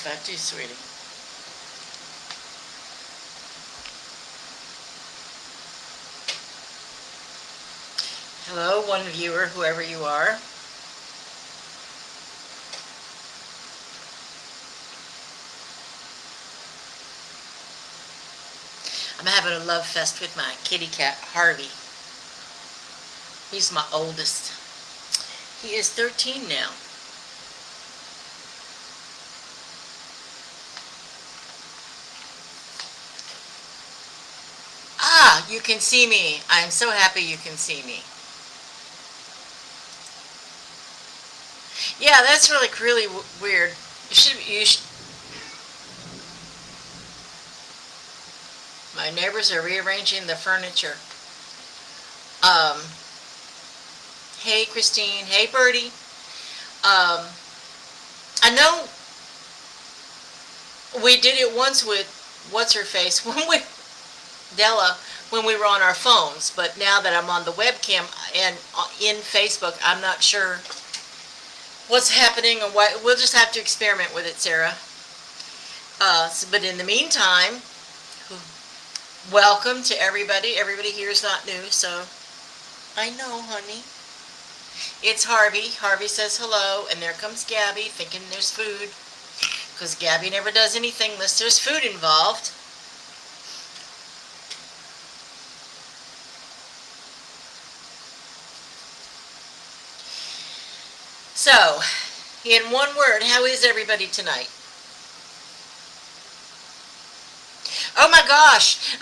Got you, sweetie. Hello, one viewer, whoever you are. I'm having a love fest with my kitty cat, Harvey. He's my oldest. He is 13 now. Ah, you can see me. I'm so happy you can see me. Yeah, that's really weird. You should. My neighbors are rearranging the furniture. Um, hey, Christine. Hey, Birdie. Um, I know we did it once with what's her face when we Della when we were on our phones, but now that I'm on the webcam and in Facebook, I'm not sure what's happening or what. We'll just have to experiment with it, Sarah. But in the meantime, welcome to everybody. Everybody here is not new, so I know, honey. It's Harvey. Harvey says hello, and there comes Gabby thinking there's food, because Gabby never does anything unless there's food involved. So, in one word, how is everybody tonight? Oh my gosh!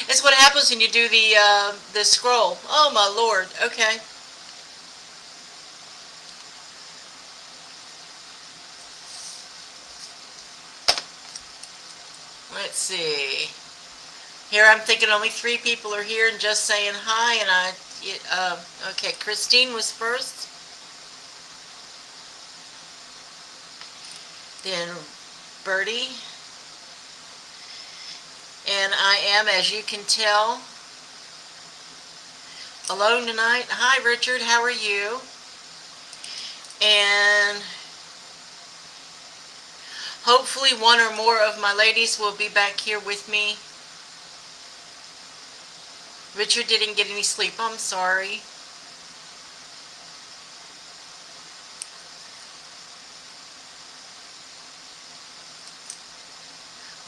That's what happens when you do the scroll. Oh my lord. Okay. Let's see. Here I'm thinking only 3 people are here and just saying hi, and okay, Christine was first, then Bertie, and I am, as you can tell, alone tonight. Hi Richard, how are you? And hopefully one or more of my ladies will be back here with me. Richard didn't get any sleep, I'm sorry.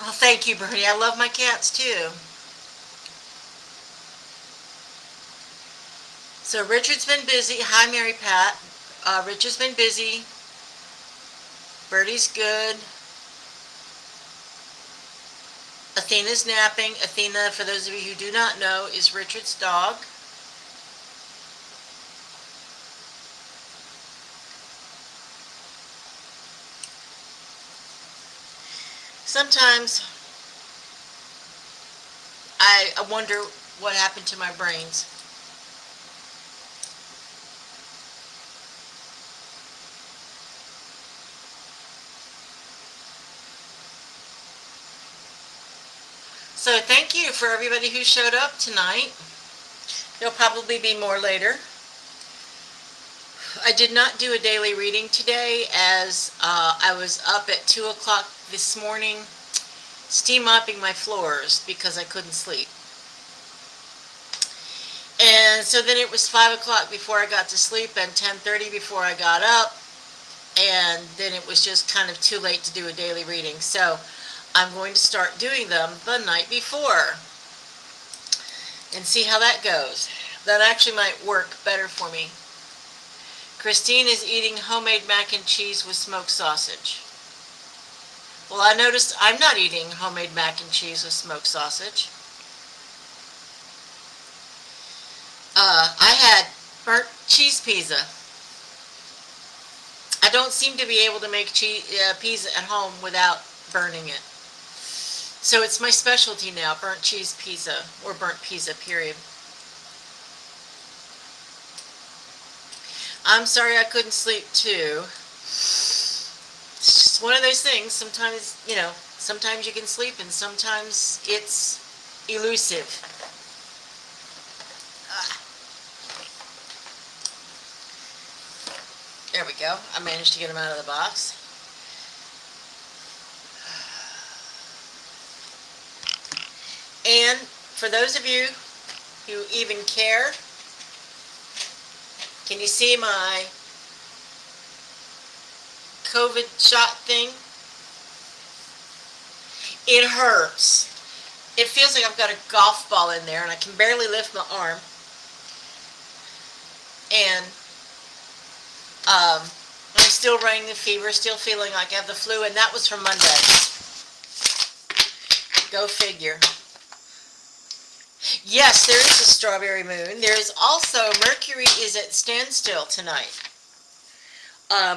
Well, thank you, Bertie. I love my cats too. So Richard's been busy. Hi, Mary Pat. Richard's been busy. Bertie's good. Athena's napping. Athena, for those of you who do not know, is Richard's dog. Sometimes I wonder what happened to my brains. So thank you for everybody who showed up tonight. There'll probably be more later. I did not do a daily reading today as I was up at 2 o'clock this morning steam mopping my floors because I couldn't sleep. And so then it was 5 o'clock before I got to sleep and 10:30 before I got up. And then it was just kind of too late to do a daily reading. So I'm going to start doing them the night before and see how that goes. That actually might work better for me. Christine is eating homemade mac and cheese with smoked sausage. Well, I noticed I'm not eating homemade mac and cheese with smoked sausage. I had burnt cheese pizza. I don't seem to be able to make pizza at home without burning it. So it's my specialty now, burnt cheese pizza, or burnt pizza, period. I'm sorry I couldn't sleep too. It's just one of those things. Sometimes, sometimes you can sleep and sometimes it's elusive. There we go. I managed to get them out of the box. And for those of you who even care, can you see my COVID shot thing? It hurts. It feels like I've got a golf ball in there and I can barely lift my arm. And I'm still running the fever, still feeling like I have the flu, and that was from Monday. Go figure. Yes, there is a strawberry moon. There is also, Mercury is at standstill tonight.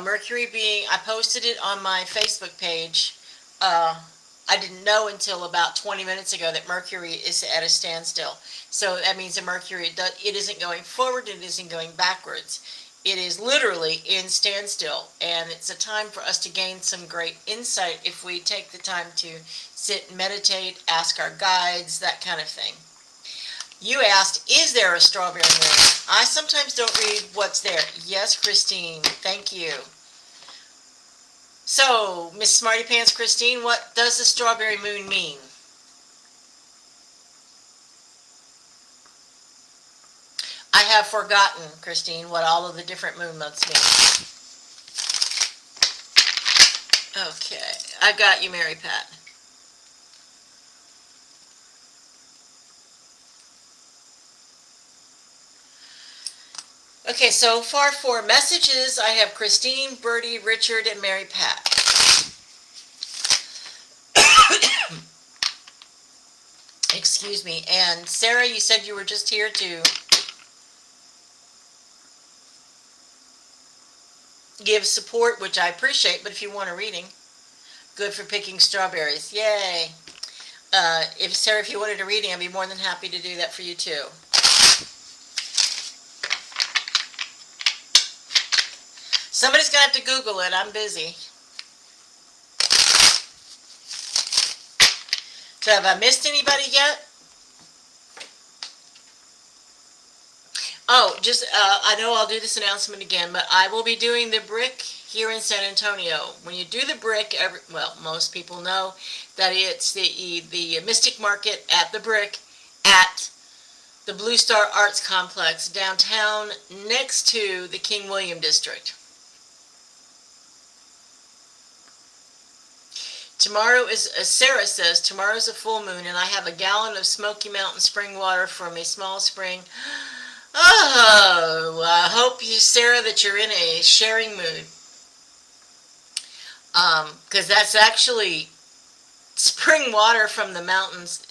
Mercury being, I posted it on my Facebook page. I didn't know until about 20 minutes ago that Mercury is at a standstill. So that means that Mercury, it isn't going forward, it isn't going backwards. It is literally in standstill, and it's a time for us to gain some great insight if we take the time to sit and meditate, ask our guides, that kind of thing. You asked, is there a strawberry moon? I sometimes don't read what's there. Yes, Christine, thank you. So, Miss Smarty Pants Christine, what does the strawberry moon mean? I have forgotten, Christine, what all of the different moon months mean. Okay, I got you, Mary Pat. Okay, so far for messages, I have Christine, Bertie, Richard, and Mary Pat. Excuse me. And Sarah, you said you were just here to give support, which I appreciate, but if you want a reading, good for picking strawberries. Yay. Sarah, if you wanted a reading, I'd be more than happy to do that for you too. Somebody's going to have to Google it. I'm busy. So have I missed anybody yet? Oh, just, I know I'll do this announcement again, but I will be doing the brick here in San Antonio. When you do the brick, well, most people know that it's the Mystic Market at the brick at the Blue Star Arts Complex downtown next to the King William District. Tomorrow is, as Sarah says, tomorrow's a full moon, and I have a gallon of Smoky Mountain spring water from a small spring. Oh, I hope, Sarah, that you're in a sharing mood. Because that's actually spring water from the mountains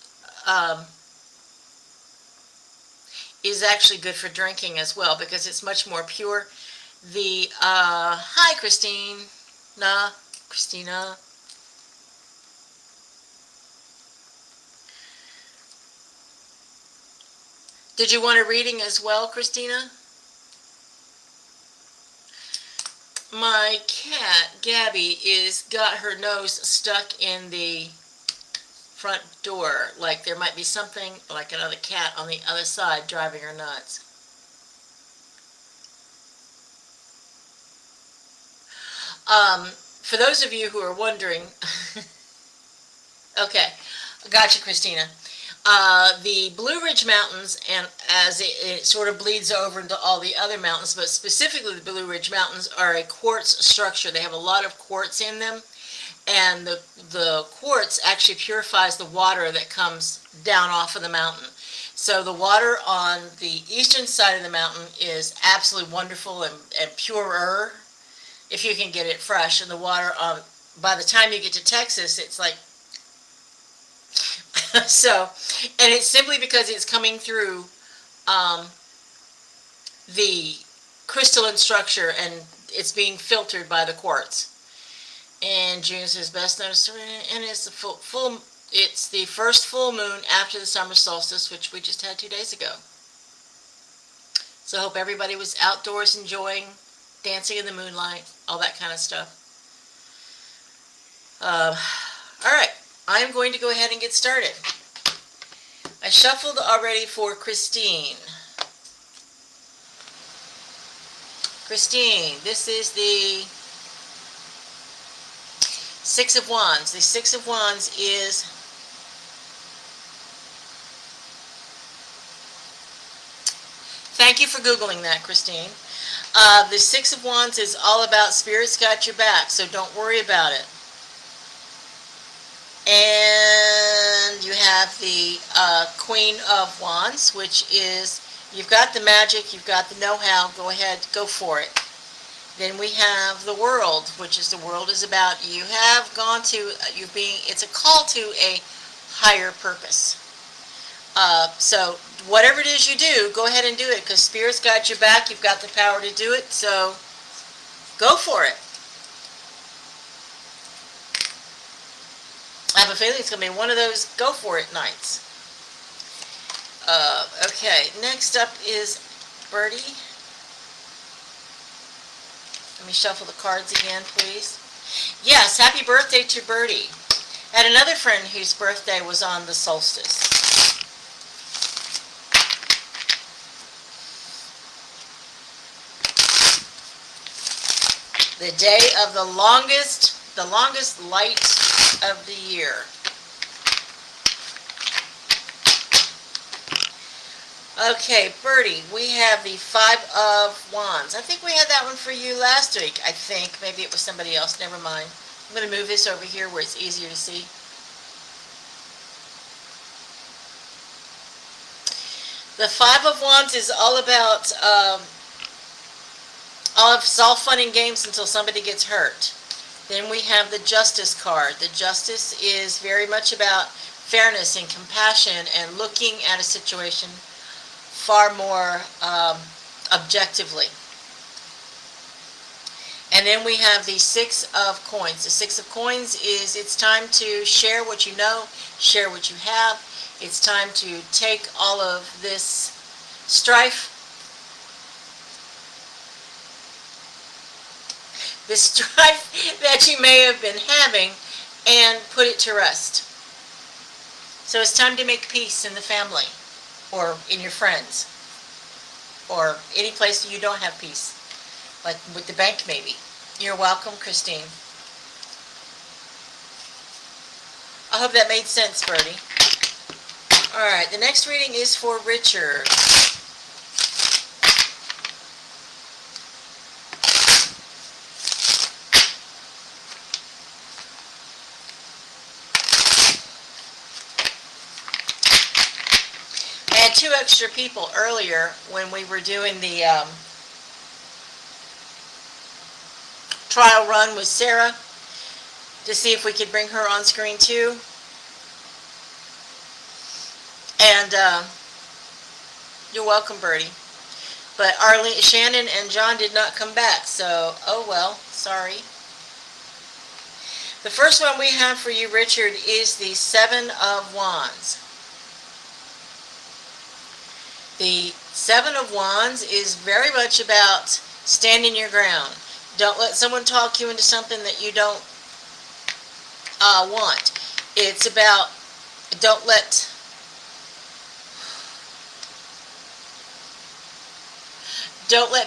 is actually good for drinking as well, because it's much more pure. Hi, Christina. Did you want a reading as well, Christina? My cat, Gabby, got her nose stuck in the front door. Like there might be something, like another cat on the other side driving her nuts. For those of you who are wondering, okay, gotcha, Christina. The Blue Ridge Mountains, and as it sort of bleeds over into all the other mountains, but specifically the Blue Ridge Mountains, are a quartz structure. They have a lot of quartz in them, and the quartz actually purifies the water that comes down off of the mountain. So the water on the eastern side of the mountain is absolutely wonderful and purer, if you can get it fresh. And the water, by the time you get to Texas, it's like, so, and it's simply because it's coming through the crystalline structure, and it's being filtered by the quartz. And June says best notice, and it's the it's the first full moon after the summer solstice, which we just had 2 days ago. So I hope everybody was outdoors enjoying dancing in the moonlight, all that kind of stuff. All right. I'm going to go ahead and get started. I shuffled already for Christine. Christine, this is the Six of Wands. The Six of Wands is Thank you for Googling that, Christine. The Six of Wands is all about Spirit's got your back, so don't worry about it. And you have the Queen of Wands, which is, you've got the magic, you've got the know-how, go ahead, go for it. Then we have the World, which is, the world is about, you have gone to, it's a call to a higher purpose. So whatever it is you do, go ahead and do it, because Spirit's got your back, you've got the power to do it, so go for it. I have a feeling it's going to be one of those go for it nights. Okay, next up is Birdie. Let me shuffle the cards again, please. Yes, happy birthday to Birdie. I had another friend whose birthday was on the solstice. The day of the longest light of the year. Okay, Birdie, we have the Five of Wands. I think we had that one for you last week. I think. Maybe it was somebody else. Never mind. I'm going to move this over here where it's easier to see. The Five of Wands is all about, it's all fun and games until somebody gets hurt. Then we have the Justice card. The Justice is very much about fairness and compassion and looking at a situation far more objectively. And then we have the Six of Coins. The Six of Coins is, it's time to share what you know, share what you have. It's time to take all of this strife, that you may have been having, and put it to rest. So it's time to make peace in the family, or in your friends, or any place you don't have peace, like with the bank maybe. You're welcome, Christine. I hope that made sense, Birdie. Alright, the next reading is for Richard. I had 2 extra people earlier when we were doing the trial run with Sarah to see if we could bring her on screen too. And you're welcome, Birdie. But Arlene, Shannon, and John did not come back, so oh well, sorry. The first one we have for you, Richard, is the Seven of Wands. The Seven of Wands is very much about standing your ground. Don't let someone talk you into something that you don't want. It's about, don't let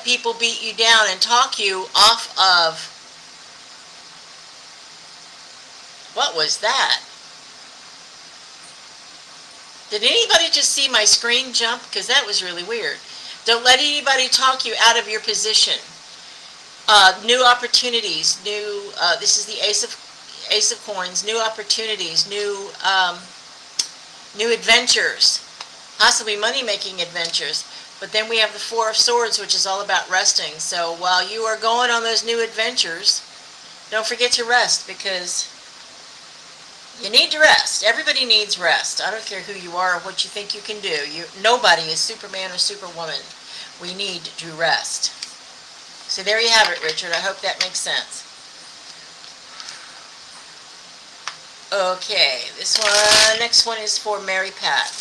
people beat you down and talk you off of, what was that? Did anybody just see my screen jump? Because that was really weird. Don't let anybody talk you out of your position. New opportunities, this is the Ace of Coins, new opportunities, new adventures, possibly money-making adventures. But then we have the Four of Swords, which is all about resting. So while you are going on those new adventures, don't forget to rest, because you need to rest. Everybody needs rest. I don't care who you are or what you think you can do. Nobody is Superman or Superwoman. We need to rest. So there you have it, Richard. I hope that makes sense. Okay, next one is for Mary Pat.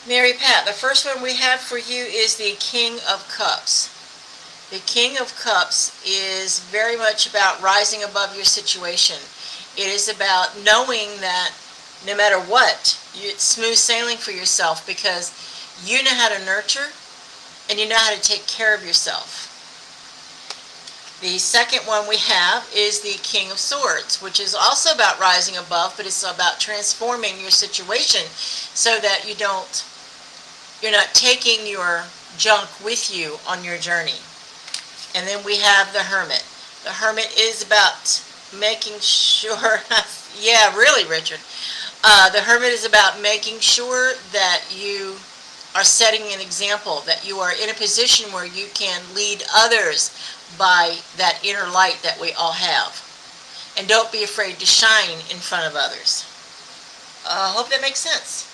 Mary Pat, the first one we have for you is the King of Cups. The King of Cups is very much about rising above your situation. It is about knowing that no matter what, it's smooth sailing for yourself because you know how to nurture and you know how to take care of yourself. The second one we have is the King of Swords, which is also about rising above, but it's about transforming your situation so that you're not taking your junk with you on your journey. And then we have the Hermit. The Hermit is about making sure, yeah, really, Richard. The Hermit is about making sure that you are setting an example, that you are in a position where you can lead others by that inner light that we all have. And don't be afraid to shine in front of others. I hope that makes sense.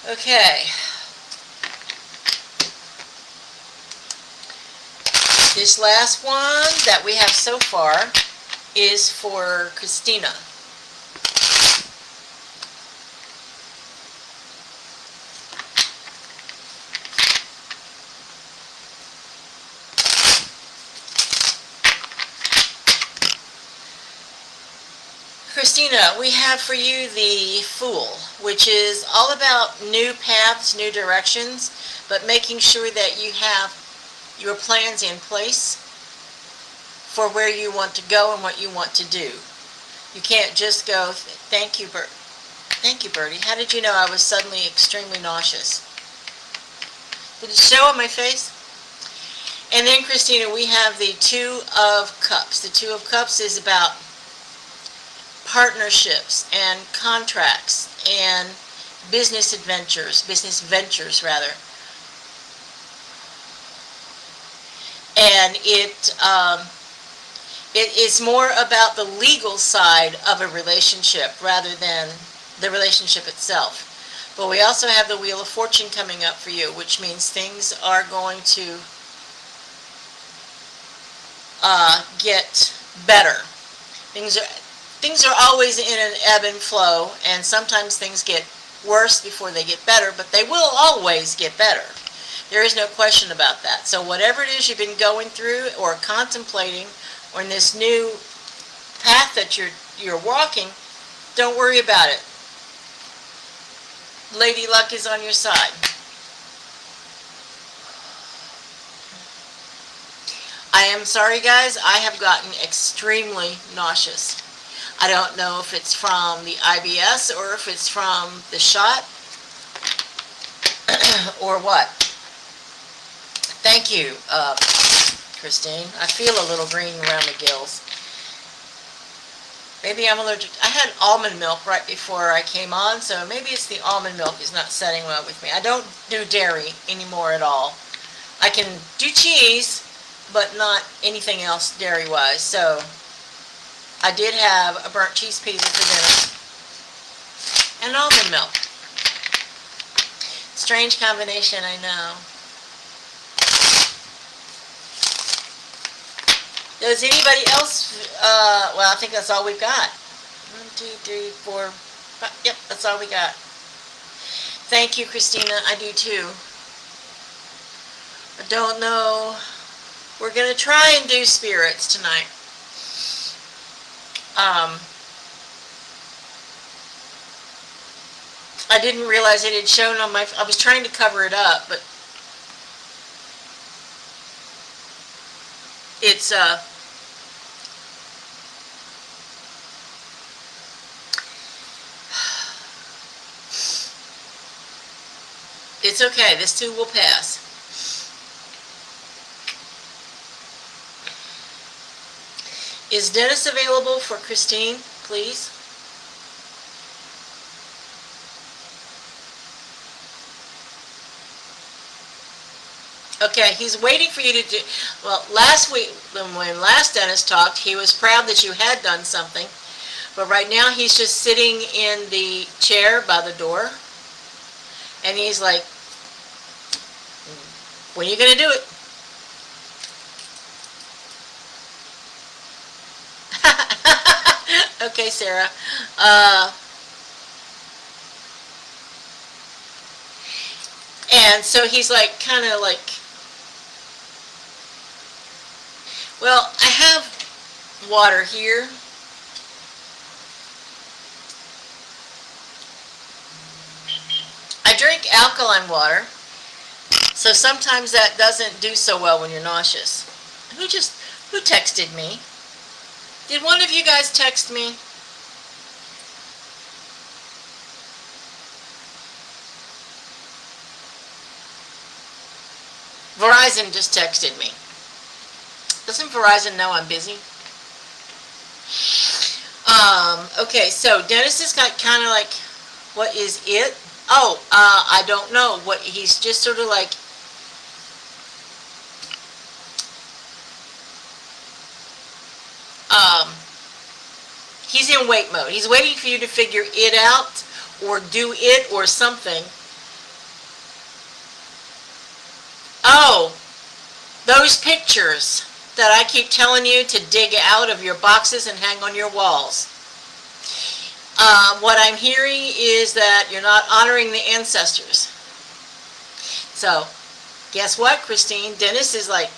Okay. This last one that we have so far is for Christina. Christina, we have for you the Fool, which is all about new paths, new directions, but making sure that you have your plans in place for where you want to go and what you want to do. You can't just go, thank you, Bert. Thank you, Bertie. How did you know I was suddenly extremely nauseous? Did it show on my face? And then, Christina, we have the Two of Cups. The Two of Cups is about partnerships and contracts and business ventures rather. And it is more about the legal side of a relationship rather than the relationship itself. But we also have the Wheel of Fortune coming up for you, which means things are going to get better. Things are always in an ebb and flow, and sometimes things get worse before they get better, but they will always get better. There is no question about that. So whatever it is you've been going through or contemplating, or in this new path that you're walking, don't worry about it. Lady Luck is on your side. I am sorry, guys. I have gotten extremely nauseous. I don't know if it's from the IBS or if it's from the shot or what. Thank you, Christine. I feel a little green around the gills. Maybe I'm allergic. I had almond milk right before I came on, so maybe it's the almond milk is not setting well with me. I don't do dairy anymore at all. I can do cheese, but not anything else dairy-wise. So I did have a burnt cheese pizza for dinner and almond milk. Strange combination, I know. Does anybody else, well, I think that's all we've got. 1, 2, 3, 4, 5, yep, that's all we got. Thank you, Christina, I do too. I don't know. We're going to try and do spirits tonight. I didn't realize it had shown on my, I was trying to cover it up, but it's, it's okay, this too will pass. Is Dennis available for Christine, please? Okay, he's waiting for you to do, well, last week, when last Dennis talked, he was proud that you had done something, but right now he's just sitting in the chair by the door, and he's like, when are you going to do it? Okay, Sarah. And so he's like, kind of like, Well, I have water here. I drink alkaline water, so sometimes that doesn't do so well when you're nauseous. Who texted me? Did one of you guys text me? Verizon just texted me. Doesn't Verizon know I'm busy? Okay, so Dennis has got kind of like, what is it? Oh, I don't know. What he's just sort of like, um, he's in wait mode. He's waiting for you to figure it out or do it or something. Oh, those pictures that I keep telling you to dig out of your boxes and hang on your walls. What I'm hearing is that you're not honoring the ancestors. So, guess what, Christine? Dennis is like,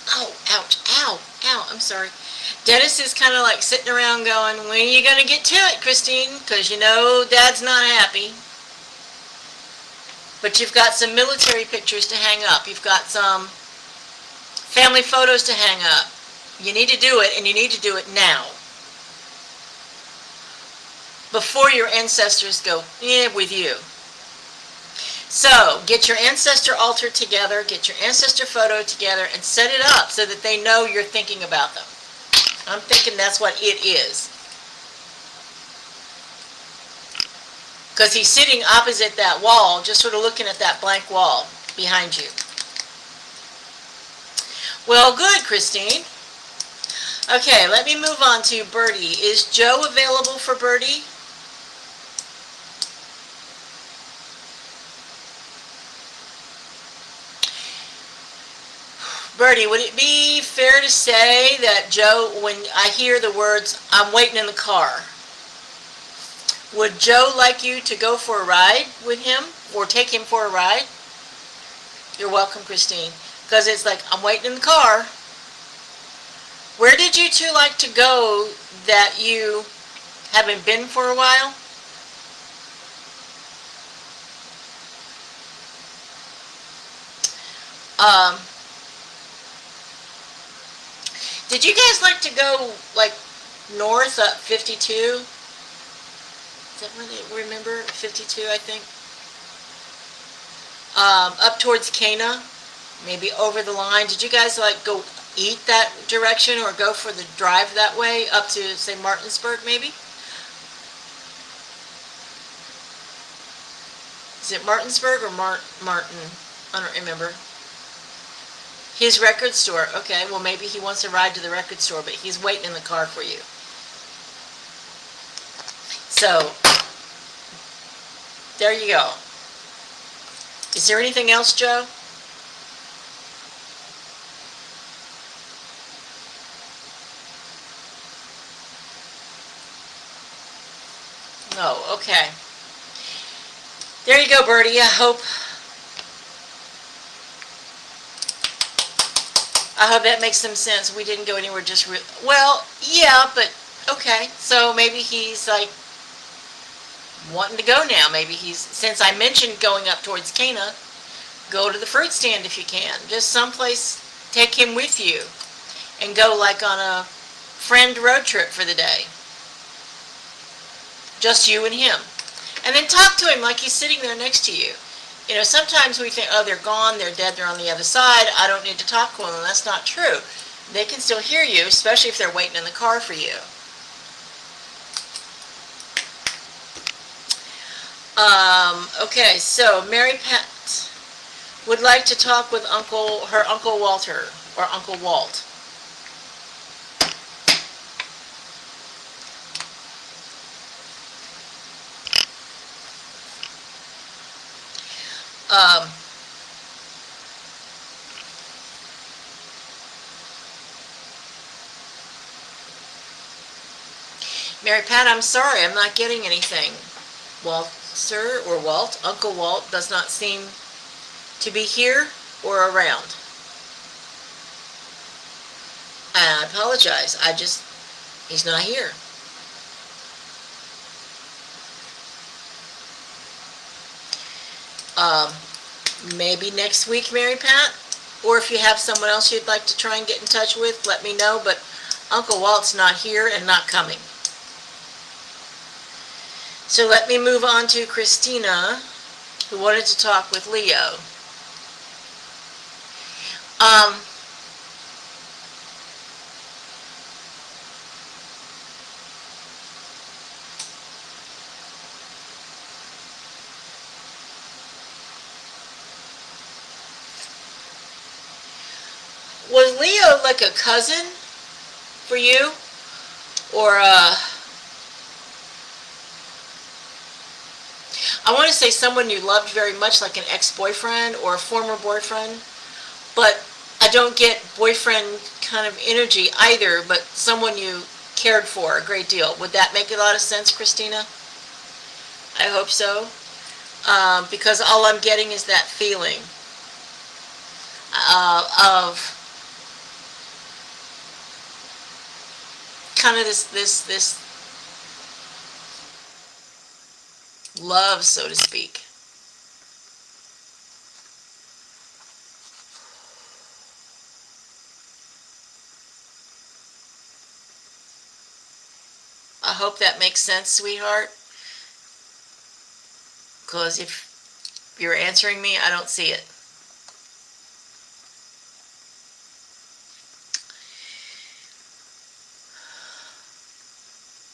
oh, ouch, ow, ow, I'm sorry. Dennis is kind of like sitting around going, when are you going to get to it, Christine? Because you know Dad's not happy. But you've got some military pictures to hang up. You've got some family photos to hang up. You need to do it, and you need to do it now. Before your ancestors go, with you. So, get your ancestor altar together, get your ancestor photo together, and set it up so that they know you're thinking about them. I'm thinking that's what it is. Because he's sitting opposite that wall, just sort of looking at that blank wall behind you. Well, good, Christine. Okay, let me move on to Birdie. Is Joe available for Birdie? Birdie, would it be fair to say that Joe, when I hear the words, I'm waiting in the car, would Joe like you to go for a ride with him or take him for a ride? You're welcome, Christine. Because it's like, I'm waiting in the car. Where did you two like to go that you haven't been for a while? Did you guys like to go like north up 52? Is that where they remember 52? I think. Up towards Cana, maybe over the line. Did you guys like go eat that direction or go for the drive that way up to say Martinsburg maybe? Is it Martinsburg or Martin? I don't remember. His record store. Okay, well maybe he wants a ride to the record store, but he's waiting in the car for you. So, there you go. Is there anything else, Joe? No, okay. There you go, Birdie. I hope that makes some sense. We didn't go anywhere well, yeah, but okay. So maybe he's like wanting to go now. Maybe since I mentioned going up towards Cana, go to the fruit stand if you can. Just someplace, take him with you and go like on a friend road trip for the day. Just you and him. And then talk to him like he's sitting there next to you. You know, sometimes we think, oh, they're gone, they're dead, they're on the other side, I don't need to talk to them, and that's not true. They can still hear you, especially if they're waiting in the car for you. Okay, so Mary Pat would like to talk with her Uncle Walter, or Uncle Walt. Mary Pat, I'm sorry, I'm not getting anything. Walter or Walt, Uncle Walt does not seem to be here. or around. I apologize. He's not here. Um, Maybe next week, Mary Pat? Or if you have someone else you'd like to try and get in touch with, let me know, but Uncle Walt's not here and not coming. So let me move on to Christina, who wanted to talk with Leo. Um, was Leo like a cousin for you? Or, I want to say someone you loved very much, like an ex-boyfriend or a former boyfriend, but I don't get boyfriend kind of energy either, but someone you cared for a great deal. Would that make a lot of sense, Christina? I hope so. Because all I'm getting is that feeling of kind of this love, so to speak. I hope that makes sense, sweetheart. Because if you're answering me, I don't see it.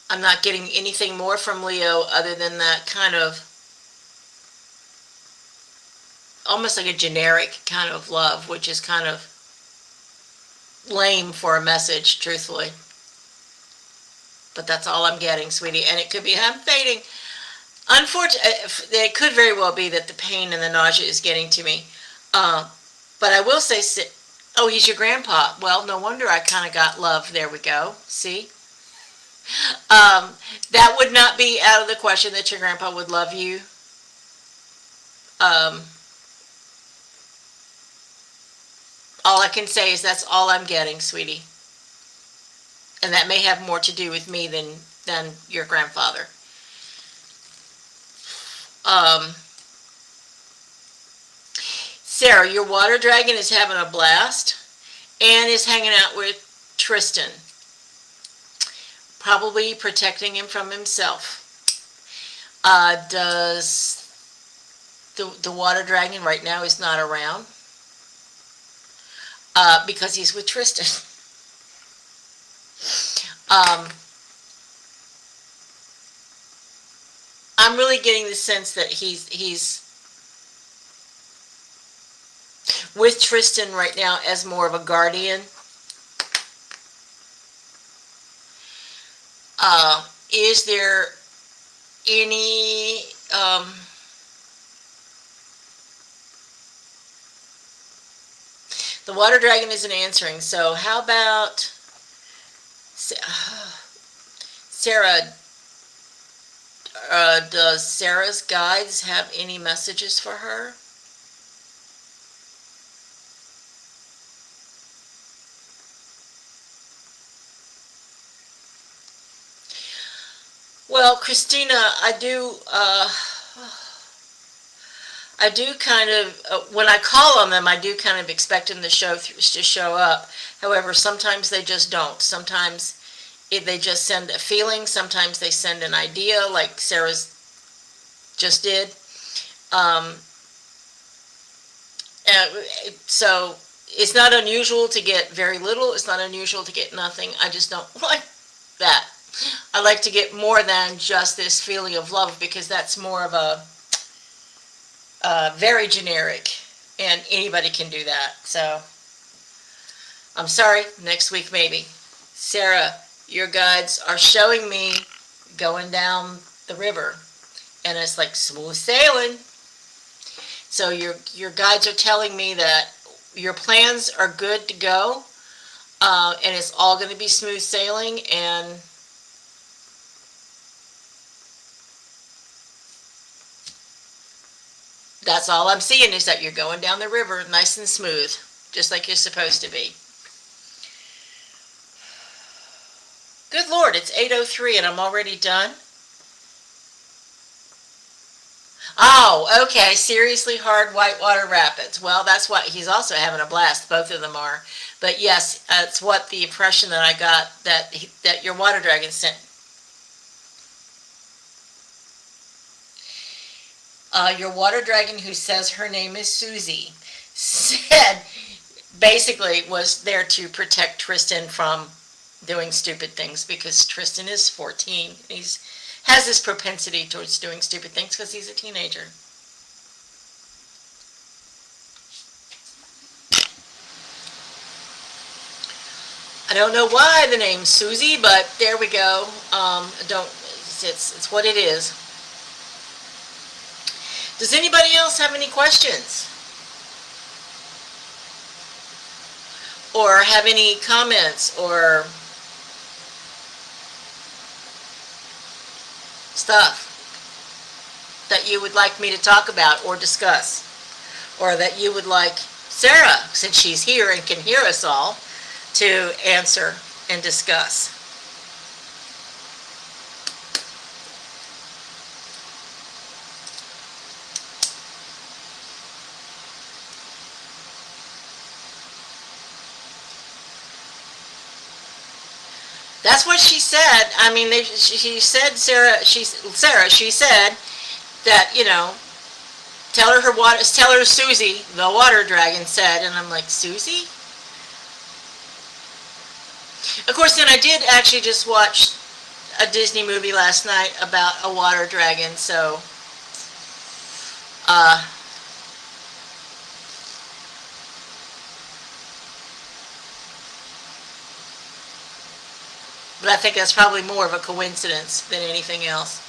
I'm not getting anything more from Leo other than that kind of almost like a generic kind of love, which is kind of lame for a message, truthfully. But that's all I'm getting, sweetie. And it could be I'm fading. Unfortunately, it could very well be that the pain and the nausea is getting to me. But I will say, oh, he's your grandpa. Well, no wonder I kind of got love. There we go. See? That would not be out of the question that your grandpa would love you. All I can say is that's all I'm getting, sweetie. And that may have more to do with me than your grandfather. Sarah, your water dragon is having a blast and is hanging out with Tristan. Probably protecting him from himself. Does the water dragon right now is not around? Because he's with Tristan. I'm really getting the sense that he's with Tristan right now as more of a guardian. Is there any the water dragon isn't answering, so how about Sarah? Does Sarah's guides have any messages for her? Well, Christina, I do kind of, when I call on them, I do kind of expect them to show up. However, sometimes they just don't. Sometimes they just send a feeling. Sometimes they send an idea, like Sarah's just did. So it's not unusual to get very little. It's not unusual to get nothing. I just don't like that. I like to get more than just this feeling of love, because that's more of a very generic, and anybody can do that. So I'm sorry, next week maybe. Sarah, your guides are showing me going down the river, and it's like smooth sailing. So your guides are telling me that your plans are good to go, and it's all going to be smooth sailing, and That's all I'm seeing is that you're going down the river nice and smooth, just like you're supposed to be. Good Lord, it's 8:03 and I'm already done? Oh, okay. Seriously hard whitewater rapids. Well, that's what he's also having a blast. Both of them are. But yes, it's what the impression that I got that your water dragon sent. Your water dragon, who says her name is Susie, said basically was there to protect Tristan from doing stupid things because Tristan is 14. He's has this propensity towards doing stupid things because he's a teenager. I don't know why the name's Susie, but there we go. Don't it's what it is. Does anybody else have any questions? Or have any comments or stuff that you would like me to talk about or discuss? Or that you would like Sarah, since she's here and can hear us all, to answer and discuss? That's what she said. I mean, she said, Sarah, she said that, tell her Susie, the water dragon said, and I'm like, Susie? Of course, then I did actually just watch a Disney movie last night about a water dragon, so, but I think that's probably more of a coincidence than anything else.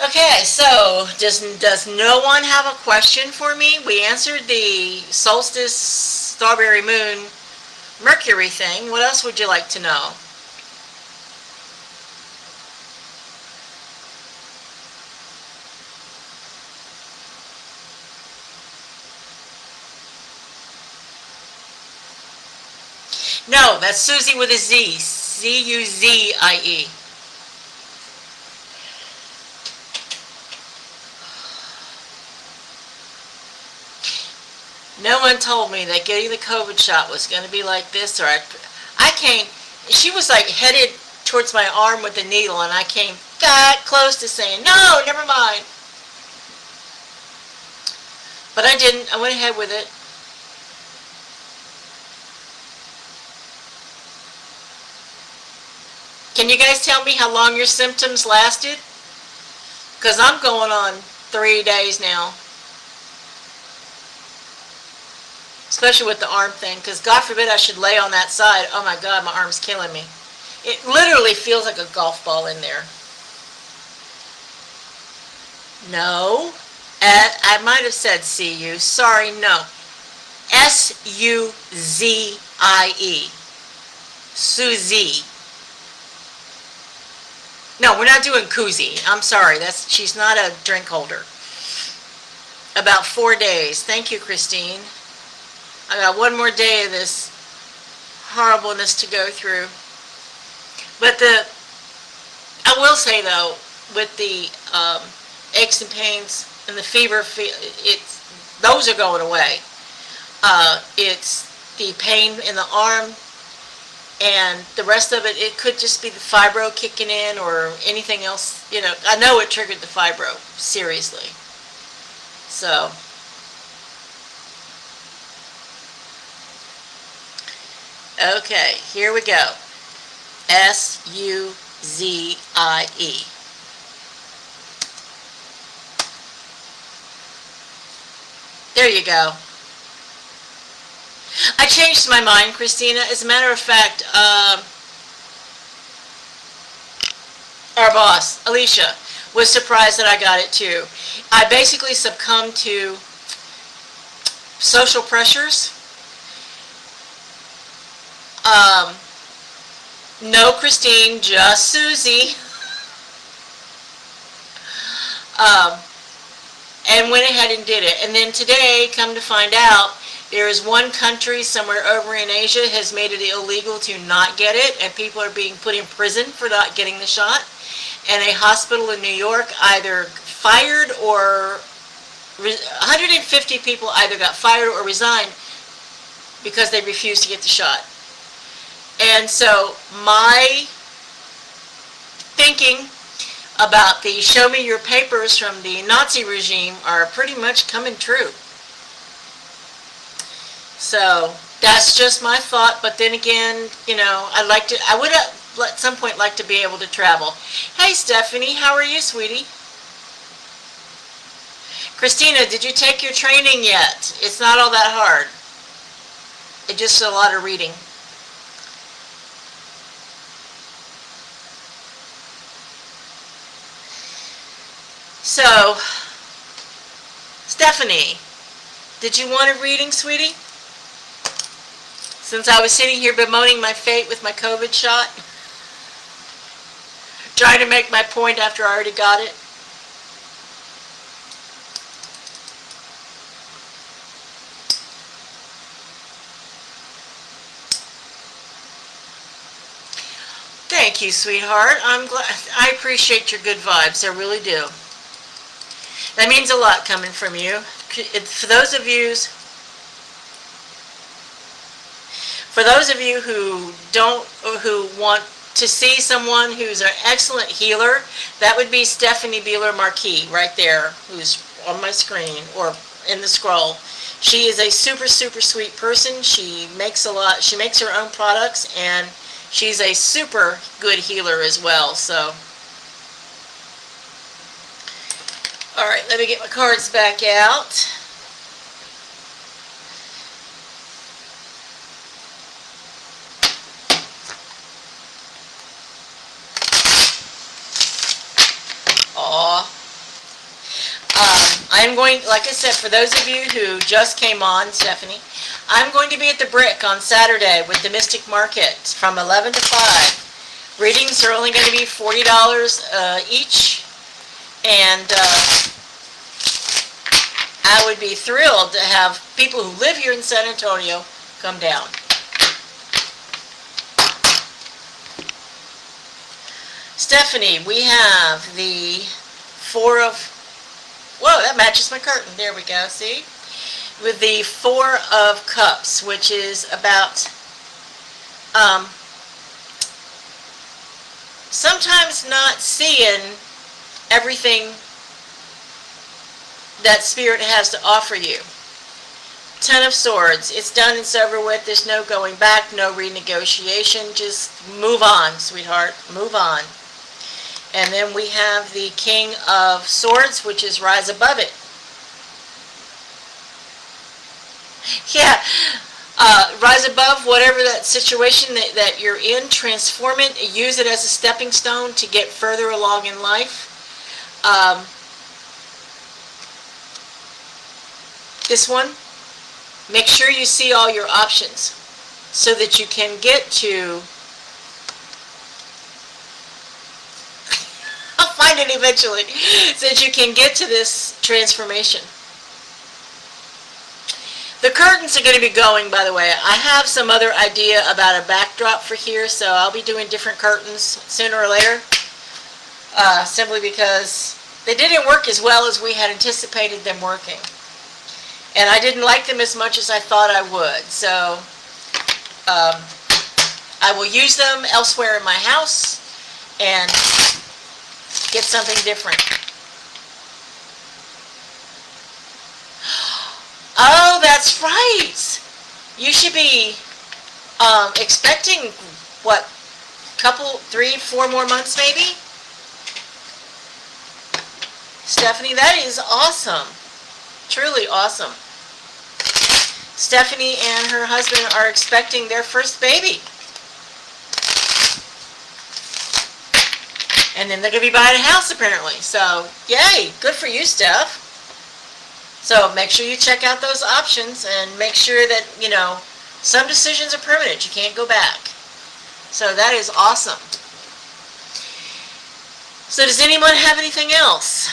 Okay, so does no one have a question for me? We answered the solstice, strawberry moon, Mercury thing. What else would you like to know? No, that's Susie with a Z. Z-U-Z-I-E. No one told me that getting the COVID shot was going to be like this, or I came, she was like headed towards my arm with the needle, and I came that close to saying, no, never mind. But I didn't. I went ahead with it. Can you guys tell me how long your symptoms lasted? Because I'm going on 3 days now. Especially with the arm thing, because God forbid I should lay on that side. Oh my God, my arm's killing me. It literally feels like a golf ball in there. No. I might have said C-U. Sorry, no. S-U-Z-I-E. Suzie. No, we're not doing koozie. I'm sorry. She's not a drink holder. About 4 days. Thank you, Christine. I got one more day of this horribleness to go through. But I will say though, with the aches and pains and the fever, those are going away. It's the pain in the arm, and the rest of it, it could just be the fibro kicking in or anything else. I know it triggered the fibro, seriously. So, okay, here we go. S-U-Z-I-E. There you go. I changed my mind, Christina. As a matter of fact, our boss, Alicia, was surprised that I got it too. I basically succumbed to social pressures. No, Christine, just Susie. and went ahead and did it. And then today, come to find out, there is one country somewhere over in Asia has made it illegal to not get it, and people are being put in prison for not getting the shot. And a hospital in New York either fired or 150 people either got fired or resigned because they refused to get the shot. And so my thinking about the show me your papers from the Nazi regime are pretty much coming true. So that's just my thought, but then again, you know, I would at some point like to be able to travel. Hey Stephanie, how are you, sweetie? Christina, did you take your training yet? It's not all that hard. It's just a lot of reading. So, Stephanie, did you want a reading, sweetie? Since I was sitting here bemoaning my fate with my COVID shot, trying to make my point after I already got it. Thank you, sweetheart. I'm glad. I appreciate your good vibes. I really do. That means a lot coming from you. For those of you who want to see someone who's an excellent healer, that would be Stephanie Beeler Marquis right there, who's on my screen or in the scroll. She is a super, super sweet person. She makes her own products, and she's a super good healer as well. So, all right, let me get my cards back out. I'm going, like I said, for those of you who just came on, Stephanie, I'm going to be at the Brick on Saturday with the Mystic Market from 11 to 5. Readings are only going to be $40 each, and I would be thrilled to have people who live here in San Antonio come down. Stephanie, we have the Four of... Whoa, that matches my curtain. There we go, see? With the Four of Cups, which is about sometimes not seeing everything that Spirit has to offer you. Ten of Swords. It's done, it's over with. There's no going back, no renegotiation. Just move on, sweetheart. Move on. And then we have the King of Swords, which is rise above it. Yeah, rise above whatever that situation that you're in, transform it, use it as a stepping stone to get further along in life. This one, make sure you see all your options so that you can get to... I'll find it eventually, so that you can get to this transformation. The curtains are going to be going, by the way. I have some other idea about a backdrop for here, so I'll be doing different curtains sooner or later, simply because they didn't work as well as we had anticipated them working. And I didn't like them as much as I thought I would, so I will use them elsewhere in my house and get something different. Oh, that's right. You should be expecting, what, couple, 3, 4 more months maybe? Stephanie, that is awesome. Truly awesome. Stephanie and her husband are expecting their first baby. And then they're going to be buying a house, apparently. So, yay. Good for you, Steph. So, make sure you check out those options and make sure that, you know, some decisions are permanent. You can't go back. So, that is awesome. So, does anyone have anything else?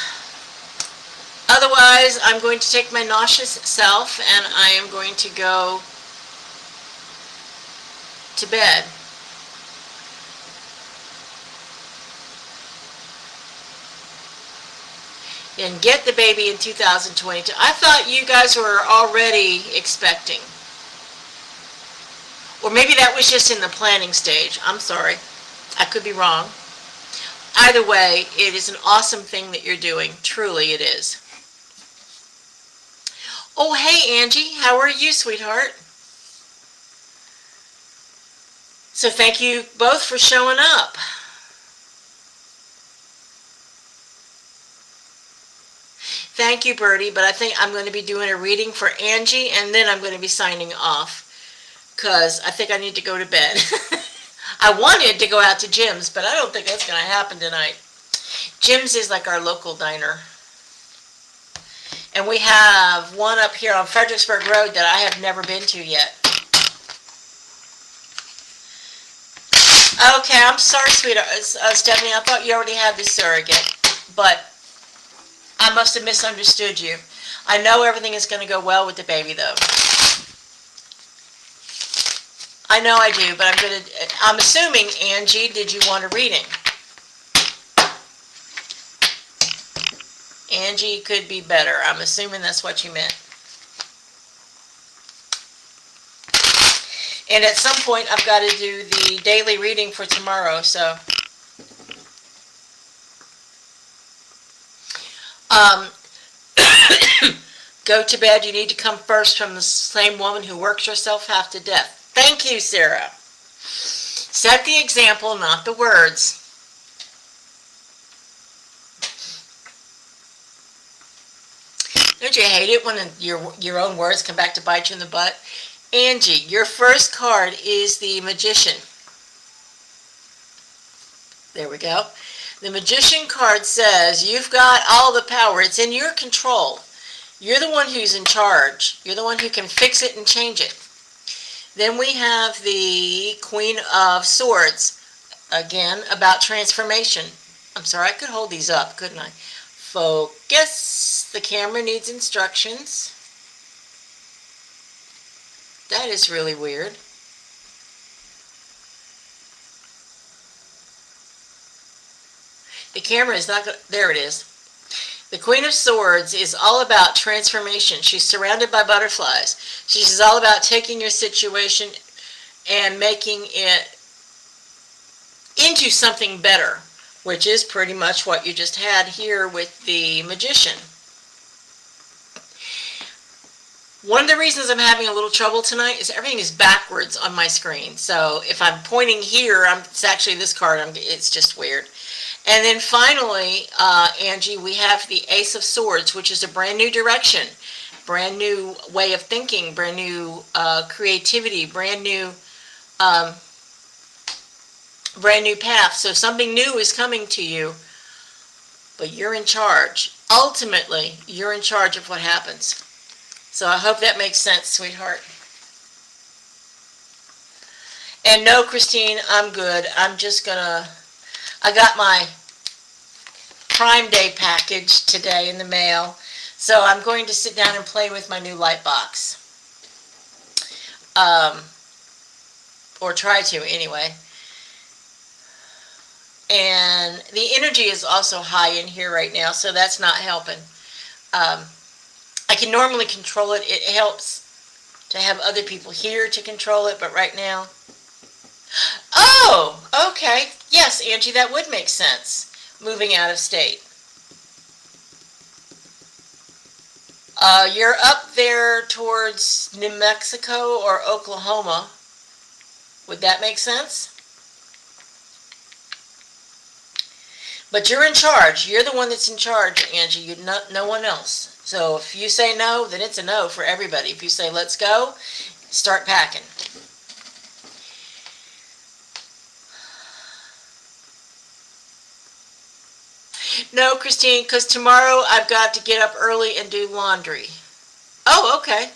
Otherwise, I'm going to take my nauseous self and I am going to go to bed. And get the baby in 2022. I thought you guys were already expecting. Or maybe that was just in the planning stage. I'm sorry. I could be wrong. Either way, it is an awesome thing that you're doing. Truly it is. Oh, hey, Angie. How are you, sweetheart? So thank you both for showing up. Thank you, Birdie, but I think I'm going to be doing a reading for Angie, and then I'm going to be signing off, because I think I need to go to bed. I wanted to go out to Jim's, but I don't think that's going to happen tonight. Jim's is like our local diner. And we have one up here on Fredericksburg Road that I have never been to yet. Okay, I'm sorry, sweetheart. Stephanie, I thought you already had this surrogate, but I must have misunderstood you. I know everything is going to go well with the baby, though. I know I do, but I'm assuming, Angie, did you want a reading? Angie could be better. I'm assuming that's what you meant. And at some point, I've got to do the daily reading for tomorrow, so. Go to bed. You need to come first from the same woman who works herself half to death. Thank you, Sarah. Set the example, not the words. Don't you hate it when your own words come back to bite you in the butt? Angie, your first card is the Magician. There we go. The Magician card says you've got all the power. It's in your control. You're the one who's in charge. You're the one who can fix it and change it. Then we have the Queen of Swords. Again, about transformation. I'm sorry, I could hold these up, couldn't I? Focus. The camera needs instructions. That is really weird. The camera is not going to... There it is. The Queen of Swords is all about transformation. She's surrounded by butterflies. She's all about taking your situation and making it into something better, which is pretty much what you just had here with the Magician. One of the reasons I'm having a little trouble tonight is everything is backwards on my screen. So if I'm pointing here, it's actually this card. It's just weird. And then finally, Angie, we have the Ace of Swords, which is a brand new direction, brand new way of thinking, brand new creativity, brand new path. So something new is coming to you, but you're in charge. Ultimately, you're in charge of what happens. So I hope that makes sense, sweetheart. And no, Christine, I'm good. I'm just gonna... I got my Prime Day package today in the mail, so I'm going to sit down and play with my new light box. Or try to, anyway. And the energy is also high in here right now, so that's not helping. I can normally control it. It helps to have other people here to control it, but right now... Oh, okay. Yes, Angie, that would make sense. Moving out of state. You're up there towards New Mexico or Oklahoma. Would that make sense? But you're in charge. You're the one that's in charge, Angie. You're not, no one else. So if you say no, then it's a no for everybody. If you say let's go, start packing. No, Christine, because tomorrow I've got to get up early and do laundry. Oh, okay.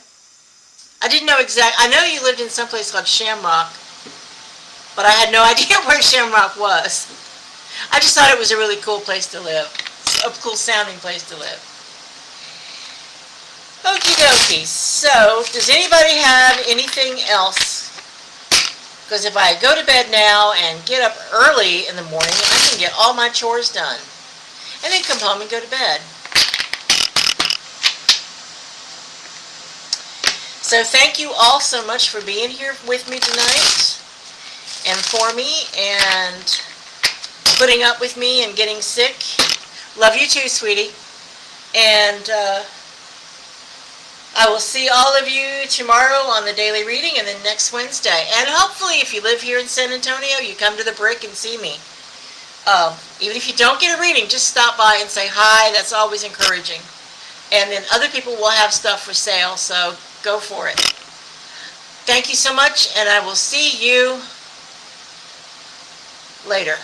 I didn't know exactly. I know you lived in some place called Shamrock, but I had no idea where Shamrock was. I just thought it was a really cool place to live. A cool sounding place to live. Okie dokie. So, does anybody have anything else? Because if I go to bed now and get up early in the morning, I can get all my chores done. And then come home and go to bed. So thank you all so much for being here with me tonight and for me and putting up with me and getting sick. Love you too, sweetie. And I will see all of you tomorrow on the daily reading and then next Wednesday. And hopefully if you live here in San Antonio, you come to the Brick and see me. Even if you don't get a reading, just stop by and say hi. That's always encouraging. And then other people will have stuff for sale, so go for it. Thank you so much, and I will see you later.